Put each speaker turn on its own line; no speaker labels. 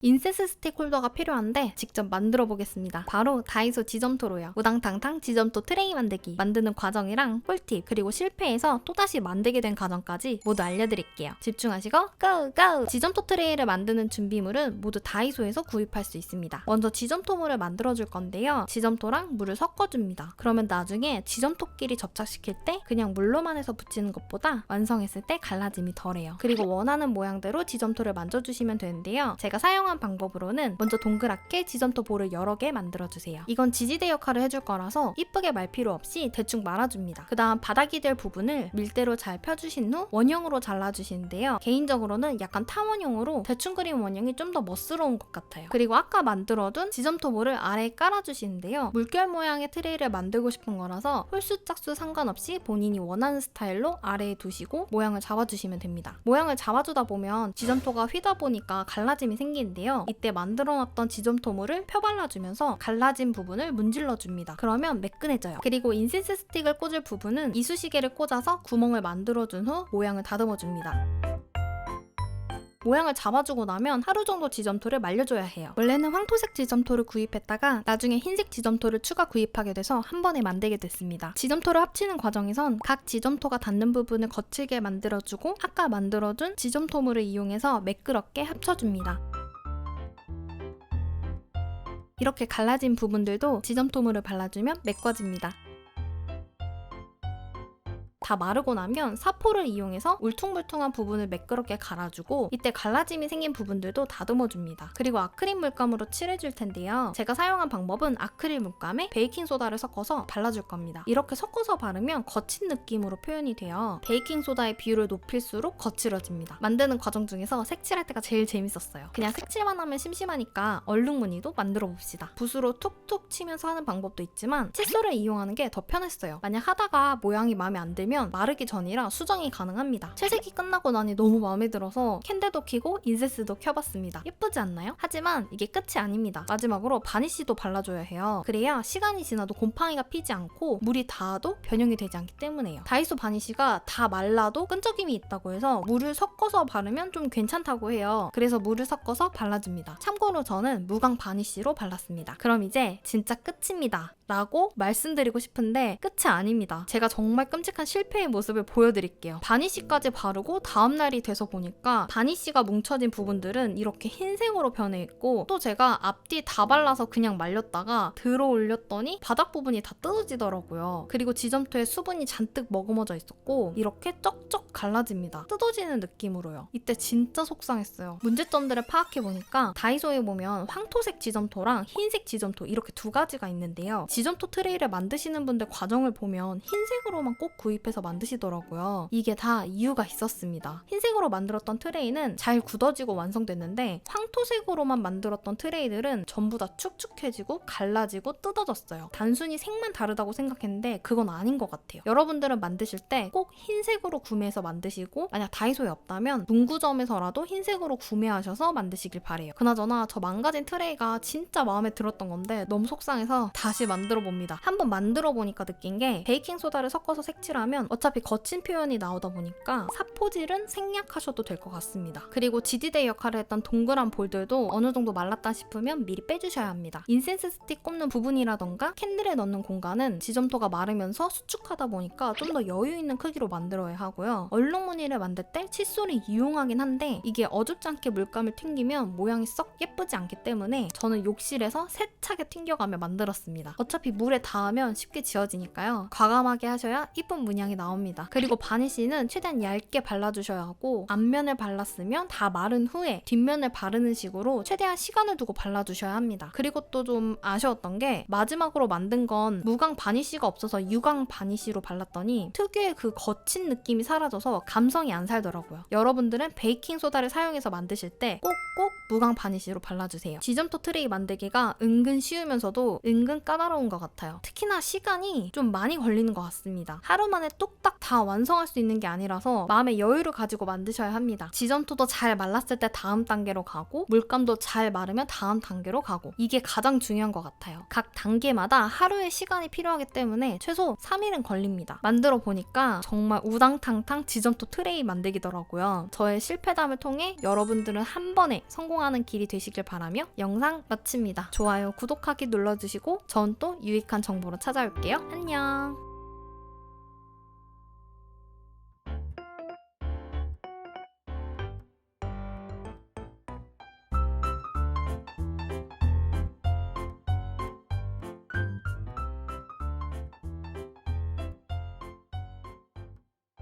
인센스 스틱 홀더가 필요한데 직접 만들어 보겠습니다. 바로 다이소 지점토로요. 우당탕탕 지점토 트레이 만들기 만드는 과정이랑 꿀팁 그리고 실패해서 또다시 만들게 된 과정까지 모두 알려드릴게요. 집중하시고 고고! 지점토 트레이를 만드는 준비물은 모두 다이소에서 구입할 수 있습니다. 먼저 지점토물을 만들어줄 건데요. 지점토랑 물을 섞어줍니다. 그러면 나중에 지점토끼리 접착시킬 때 그냥 물로만 해서 붙이는 것보다 완성했을 때 갈라짐이 덜해요. 그리고 원하는 모양대로 지점토를 만져주시면 되는데요. 제가 사용한 방법으로는 먼저 동그랗게 지점토 볼을 여러 개 만들어주세요. 이건 지지대 역할을 해줄 거라서 이쁘게 말 필요 없이 대충 말아줍니다. 그 다음 바닥이 될 부분을 밀대로 잘 펴주신 후 원형으로 잘라주시는데요. 개인적으로는 약간 타원형으로 대충 그린 원형이 좀 더 멋스러운 것 같아요. 그리고 아까 만들어둔 지점토 볼을 아래에 깔아주시는데요. 물결 모양의 트레이를 만들고 싶은 거라서 홀수 짝수 상관없이 본인이 원하는 스타일로 아래에 두시고 모양을 잡아주시면 됩니다. 모양을 잡아주다 보면 지점토가 휘다 보니까 갈라짐이 생기는데요. 이때 만들어놨던 지점토물을 펴발라주면서 갈라진 부분을 문질러줍니다. 그러면 매끈해져요. 그리고 인센스 스틱을 꽂을 부분은 이쑤시개를 꽂아서 구멍을 만들어준 후 모양을 다듬어줍니다. 모양을 잡아주고 나면 하루 정도 지점토를 말려줘야 해요. 원래는 황토색 지점토를 구입했다가 나중에 흰색 지점토를 추가 구입하게 돼서 한 번에 만들게 됐습니다. 지점토를 합치는 과정에선 각 지점토가 닿는 부분을 거칠게 만들어주고 아까 만들어둔 지점토물을 이용해서 매끄럽게 합쳐줍니다. 이렇게 갈라진 부분들도 지점토물을 발라주면 메꿔집니다. 다 마르고 나면 사포를 이용해서 울퉁불퉁한 부분을 매끄럽게 갈아주고 이때 갈라짐이 생긴 부분들도 다듬어줍니다. 그리고 아크릴 물감으로 칠해줄 텐데요. 제가 사용한 방법은 아크릴 물감에 베이킹소다를 섞어서 발라줄 겁니다. 이렇게 섞어서 바르면 거친 느낌으로 표현이 돼요. 베이킹소다의 비율을 높일수록 거칠어집니다. 만드는 과정 중에서 색칠할 때가 제일 재밌었어요. 그냥 색칠만 하면 심심하니까 얼룩무늬도 만들어 봅시다. 붓으로 툭툭 치면서 하는 방법도 있지만 칫솔을 이용하는 게 더 편했어요. 만약 하다가 모양이 마음에 안 들면 마르기 전이라 수정이 가능합니다. 채색이 끝나고 나니 너무 마음에 들어서 캔들도 켜고 인센스도 켜봤습니다. 예쁘지 않나요? 하지만 이게 끝이 아닙니다. 마지막으로 바니쉬도 발라줘야 해요. 그래야 시간이 지나도 곰팡이가 피지 않고 물이 닿아도 변형이 되지 않기 때문에요. 다이소 바니쉬가 다 말라도 끈적임이 있다고 해서 물을 섞어서 바르면 좀 괜찮다고 해요. 그래서 물을 섞어서 발라줍니다. 참고로 저는 무광 바니쉬로 발랐습니다. 그럼 이제 진짜 끝입니다. 라고 말씀드리고 싶은데 끝이 아닙니다. 제가 정말 끔찍한 실패의 모습을 보여드릴게요. 바니쉬까지 바르고 다음날이 돼서 보니까 바니쉬가 뭉쳐진 부분들은 이렇게 흰색으로 변해 있고 또 제가 앞뒤 다 발라서 그냥 말렸다가 들어 올렸더니 바닥 부분이 다 뜯어지더라고요. 그리고 지점토에 수분이 잔뜩 머금어져 있었고 이렇게 쩍쩍 갈라집니다. 뜯어지는 느낌으로요. 이때 진짜 속상했어요. 문제점들을 파악해보니까 다이소에 보면 황토색 지점토랑 흰색 지점토 이렇게 두 가지가 있는데요. 지점토 트레이를 만드시는 분들 과정을 보면 흰색으로만 꼭 구입해서 만드시더라고요. 이게 다 이유가 있었습니다. 흰색으로 만들었던 트레이는 잘 굳어지고 완성됐는데 황토색으로만 만들었던 트레이들은 전부 다 축축해지고 갈라지고 뜯어졌어요. 단순히 색만 다르다고 생각했는데 그건 아닌 것 같아요. 여러분들은 만드실 때 꼭 흰색으로 구매해서 만드시고 만약 다이소에 없다면 문구점에서라도 흰색으로 구매하셔서 만드시길 바래요. 그나저나 저 망가진 트레이가 진짜 마음에 들었던 건데 너무 속상해서 다시 만들어 봅니다. 한번 만들어 보니까 느낀 게 베이킹소다를 섞어서 색칠하면 어차피 거친 표현이 나오다 보니까 사포질은 생략하셔도 될 것 같습니다. 그리고 지지대 역할을 했던 동그란 볼들도 어느 정도 말랐다 싶으면 미리 빼주셔야 합니다. 인센스 스틱 꼽는 부분이라던가 캔들에 넣는 공간은 지점토가 마르면서 수축하다 보니까 좀 더 여유 있는 크기로 만들어야 하고요. 얼룩무늬를 만들 때 칫솔을 이용하긴 한데 이게 어줍지 않게 물감을 튕기면 모양이 썩 예쁘지 않기 때문에 저는 욕실에서 세차게 튕겨가며 만들었습니다. 어차피 물에 닿으면 쉽게 지워지니까요. 과감하게 하셔야 이쁜 문양이 나옵니다. 그리고 바니쉬는 최대한 얇게 발라주셔야 하고 앞면을 발랐으면 다 마른 후에 뒷면을 바르는 식으로 최대한 시간을 두고 발라주셔야 합니다. 그리고 또 좀 아쉬웠던 게 마지막으로 만든 건 무광 바니쉬가 없어서 유광 바니쉬로 발랐더니 특유의 그 거친 느낌이 사라져서 감성이 안 살더라고요. 여러분들은 베이킹소다를 사용해서 만드실 때 꼭꼭 무광 바니쉬로 발라주세요. 지점토 트레이 만들기가 은근 쉬우면서도 은근 까다로운 까다로운 것 같아요. 특히나 시간이 좀 많이 걸리는 것 같습니다. 하루 만에 뚝딱 다 완성할 수 있는 게 아니라서 마음의 여유를 가지고 만드셔야 합니다. 지점토도 잘 말랐을 때 다음 단계로 가고 물감도 잘 마르면 다음 단계로 가고 이게 가장 중요한 것 같아요. 각 단계마다 하루의 시간이 필요하기 때문에 최소 3일은 걸립니다. 만들어 보니까 정말 우당탕탕 지점토 트레이 만들기더라고요. 저의 실패담을 통해 여러분들은 한 번에 성공하는 길이 되시길 바라며 영상 마칩니다. 좋아요, 구독하기 눌러주시고 전 또 유익한 정보로 찾아올게요. 안녕.